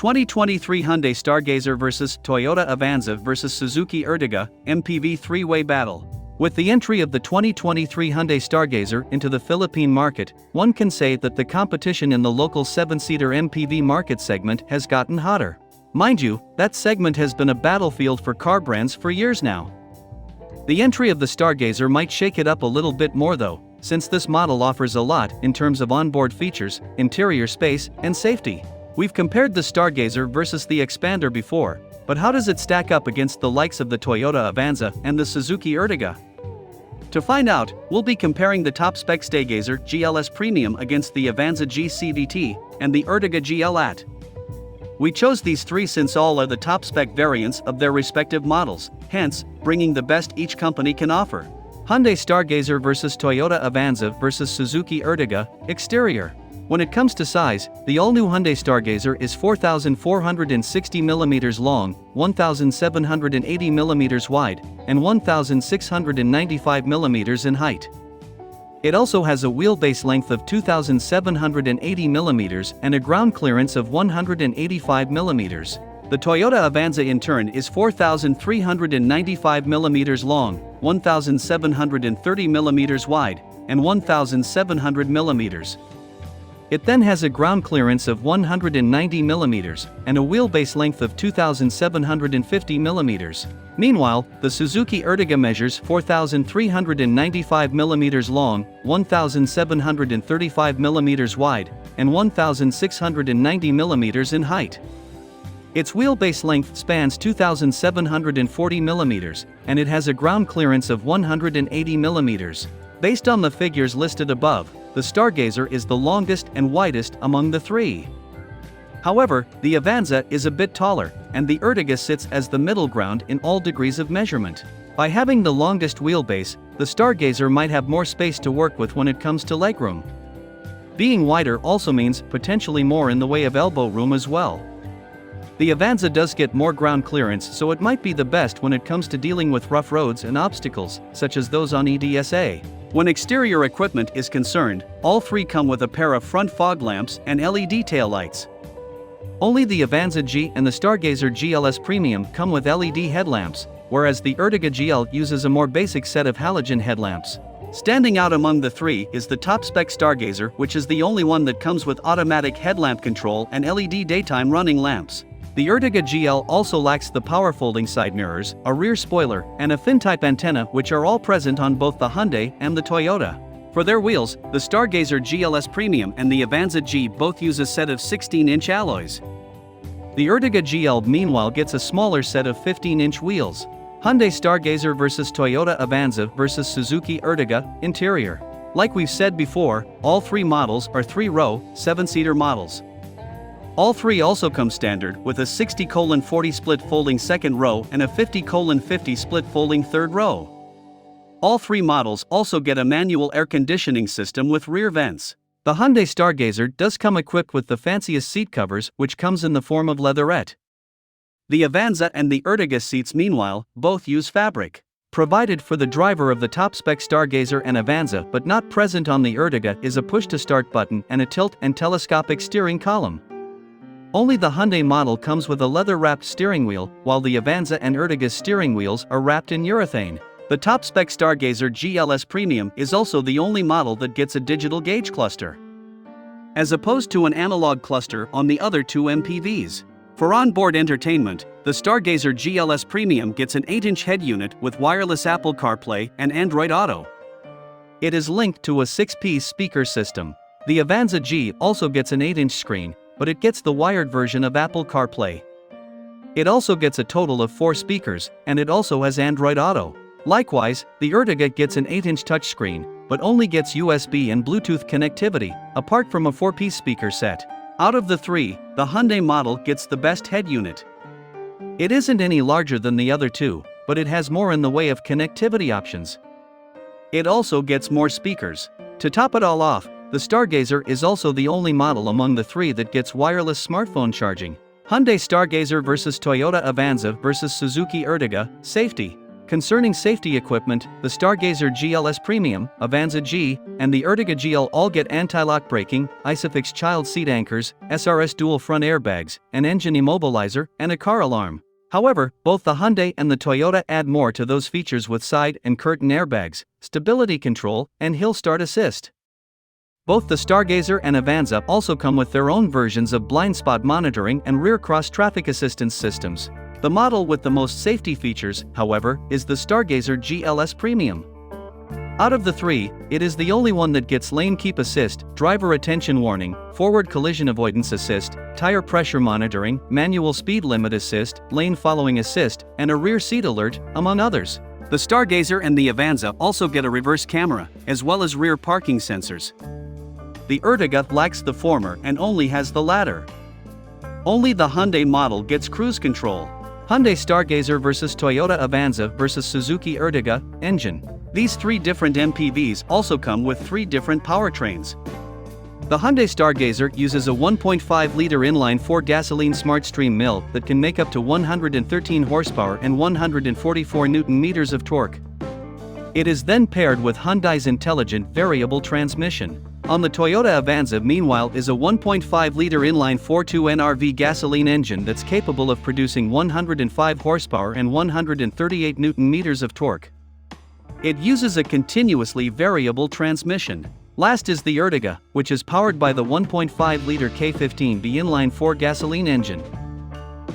2023 Hyundai Stargazer vs Toyota Avanza vs Suzuki Ertiga, MPV three-way battle. With the entry of the 2023 Hyundai Stargazer into the Philippine market, one can say that the competition in the local 7-seater MPV market segment has gotten hotter. Mind you, that segment has been a battlefield for car brands for years now. The entry of the Stargazer might shake it up a little bit more though, since this model offers a lot in terms of onboard features, interior space, and safety. We've compared the Stargazer versus the Expander before, but how does it stack up against the likes of the Toyota Avanza and the Suzuki Ertiga? To find out, we'll be comparing the top-spec Stargazer GLS Premium against the Avanza G CVT and the Ertiga GL AT. We chose these three since all are the top-spec variants of their respective models, hence, bringing the best each company can offer. Hyundai Stargazer vs Toyota Avanza vs Suzuki Ertiga, exterior. When it comes to size, the all-new Hyundai Stargazer is 4,460 mm long, 1,780 mm wide, and 1,695 mm in height. It also has a wheelbase length of 2,780 mm and a ground clearance of 185 mm. The Toyota Avanza in turn is 4,395 mm long, 1,730 mm wide, and 1,700 mm. It then has a ground clearance of 190 mm and a wheelbase length of 2,750 mm. Meanwhile, the Suzuki Ertiga measures 4,395 mm long, 1,735 mm wide, and 1,690 mm in height. Its wheelbase length spans 2,740 mm, and it has a ground clearance of 180 mm. Based on the figures listed above, the Stargazer is the longest and widest among the three. However, the Avanza is a bit taller, and the Ertiga sits as the middle ground in all degrees of measurement. By having the longest wheelbase, the Stargazer might have more space to work with when it comes to legroom. Being wider also means potentially more in the way of elbow room as well. The Avanza does get more ground clearance, so it might be the best when it comes to dealing with rough roads and obstacles, such as those on EDSA. When exterior equipment is concerned, all three come with a pair of front fog lamps and LED taillights. Only the Avanza G and the Stargazer GLS Premium come with LED headlamps, whereas the Ertiga GL uses a more basic set of halogen headlamps. Standing out among the three is the top-spec Stargazer, which is the only one that comes with automatic headlamp control and LED daytime running lamps. The Ertiga GL also lacks the power-folding side mirrors, a rear spoiler, and a fin-type antenna, which are all present on both the Hyundai and the Toyota. For their wheels, the Stargazer GLS Premium and the Avanza G both use a set of 16-inch alloys. The Ertiga GL meanwhile gets a smaller set of 15-inch wheels. Hyundai Stargazer vs Toyota Avanza vs Suzuki Ertiga, interior. Like we've said before, all three models are 3-row, 7-seater models. All three also come standard with a 60:40 split folding second row and a 50:50 split folding third row. All three models also get a manual air conditioning system with rear vents. The Hyundai Stargazer does come equipped with the fanciest seat covers, which comes in the form of leatherette. The Avanza and the Ertiga seats meanwhile, both use fabric. Provided for the driver of the top-spec Stargazer and Avanza but not present on the Ertiga is a push-to-start button and a tilt and telescopic steering column. Only the Hyundai model comes with a leather-wrapped steering wheel, while the Avanza and Ertiga's steering wheels are wrapped in urethane. The top-spec Stargazer GLS Premium is also the only model that gets a digital gauge cluster, as opposed to an analog cluster on the other two MPVs. For onboard entertainment, the Stargazer GLS Premium gets an 8-inch head unit with wireless Apple CarPlay and Android Auto. It is linked to a 6-piece speaker system. The Avanza G also gets an 8-inch screen, but it gets the wired version of Apple CarPlay. It also gets a total of 4 speakers, and it also has Android Auto. Likewise, the Ertiga gets an 8-inch touchscreen, but only gets USB and Bluetooth connectivity, apart from a 4-piece speaker set. Out of the three, the Hyundai model gets the best head unit. It isn't any larger than the other two, but it has more in the way of connectivity options. It also gets more speakers. To top it all off, the Stargazer is also the only model among the three that gets wireless smartphone charging. Hyundai Stargazer vs Toyota Avanza vs Suzuki Ertiga, safety. Concerning safety equipment, the Stargazer GLS Premium, Avanza G, and the Ertiga GL all get anti-lock braking, ISOFIX child seat anchors, SRS dual front airbags, an engine immobilizer, and a car alarm. However, both the Hyundai and the Toyota add more to those features with side and curtain airbags, stability control, and hill start assist. Both the Stargazer and Avanza also come with their own versions of blind spot monitoring and rear cross traffic assistance systems. The model with the most safety features, however, is the Stargazer GLS Premium. Out of the three, it is the only one that gets lane keep assist, driver attention warning, forward collision avoidance assist, tire pressure monitoring, manual speed limit assist, lane following assist, and a rear seat alert, among others. The Stargazer and the Avanza also get a reverse camera, as well as rear parking sensors. The Ertiga lacks the former and only has the latter. Only the Hyundai model gets cruise control. Hyundai Stargazer vs Toyota Avanza vs Suzuki Ertiga, engine. These three different MPVs also come with three different powertrains. The Hyundai Stargazer uses a 1.5-liter inline-4 gasoline SmartStream mill that can make up to 113 horsepower and 144 Nm of torque. It is then paired with Hyundai's intelligent variable transmission. On the Toyota Avanza, meanwhile, is a 1.5-liter inline-4 2NRV gasoline engine that's capable of producing 105 horsepower and 138 Nm of torque. It uses a continuously variable transmission. Last is the Ertiga, which is powered by the 1.5-liter K15B inline-4 gasoline engine.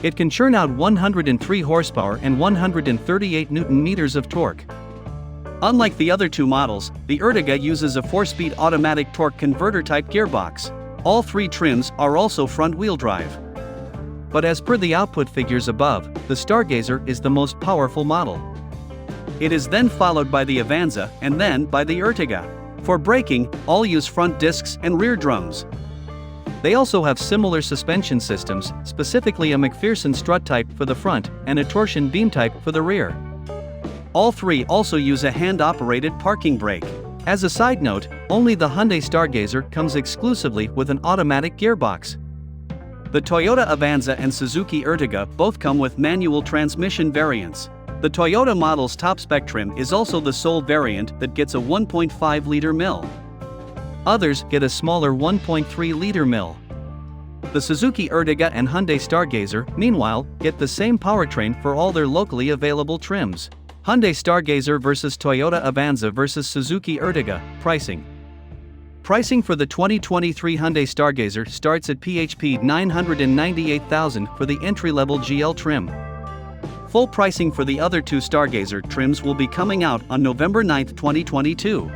It can churn out 103 horsepower and 138 Nm of torque. Unlike the other two models, the Ertiga uses a 4-speed automatic torque converter-type gearbox. All three trims are also front-wheel drive. But as per the output figures above, the Stargazer is the most powerful model. It is then followed by the Avanza and then by the Ertiga. For braking, all use front discs and rear drums. They also have similar suspension systems, specifically a McPherson strut type for the front and a torsion beam type for the rear. All three also use a hand-operated parking brake. As a side note, only the Hyundai Stargazer comes exclusively with an automatic gearbox. The Toyota Avanza and Suzuki Ertiga both come with manual transmission variants. The Toyota model's top-spec trim is also the sole variant that gets a 1.5-liter mill. Others get a smaller 1.3-liter mill. The Suzuki Ertiga and Hyundai Stargazer, meanwhile, get the same powertrain for all their locally available trims. Hyundai Stargazer vs Toyota Avanza vs Suzuki Ertiga, pricing. Pricing for the 2023 Hyundai Stargazer starts at PHP 998,000 for the entry-level GL trim. Full pricing for the other two Stargazer trims will be coming out on November 9, 2022.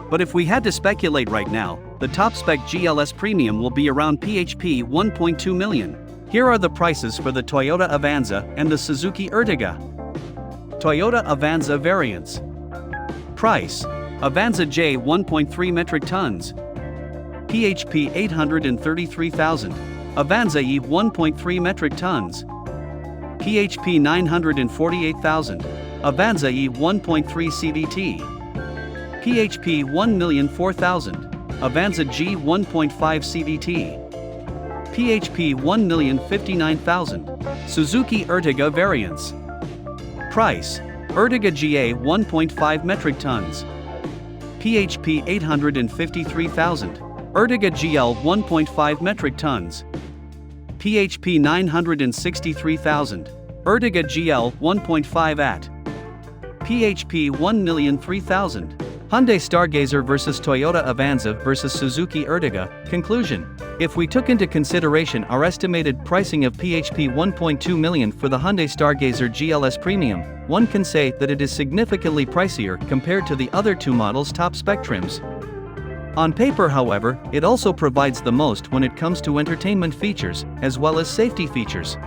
But if we had to speculate right now, the top-spec GLS Premium will be around PHP 1.2 million. Here are the prices for the Toyota Avanza and the Suzuki Ertiga. Toyota Avanza variants. Price: Avanza J 1.3 metric tons. PHP 833,000. Avanza E 1.3 metric tons. PHP 948,000. Avanza E 1.3 CVT. PHP 1,004,000. Avanza G 1.5 CVT. PHP 1,059,000. Suzuki Ertiga variants. Price: Ertiga GA 1.5 metric tons. PHP 853,000. Ertiga GL 1.5 metric tons. PHP 963,000. Ertiga GL 1.5 at. PHP 1,003,000. Hyundai Stargazer vs Toyota Avanza vs Suzuki Ertiga. Conclusion: if we took into consideration our estimated pricing of PHP 1.2 million for the Hyundai Stargazer GLS Premium, one can say that it is significantly pricier compared to the other two models' top-spec trims. On paper, however, it also provides the most when it comes to entertainment features, as well as safety features.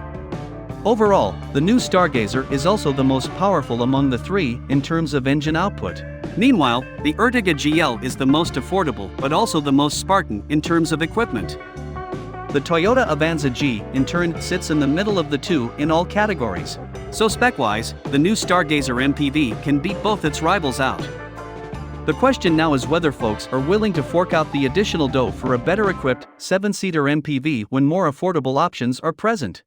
Overall, the new Stargazer is also the most powerful among the three in terms of engine output. Meanwhile, the Ertiga GL is the most affordable but also the most Spartan in terms of equipment. The Toyota Avanza G, in turn, sits in the middle of the two in all categories. So spec-wise, the new Stargazer MPV can beat both its rivals out. The question now is whether folks are willing to fork out the additional dough for a better-equipped, 7-seater MPV when more affordable options are present.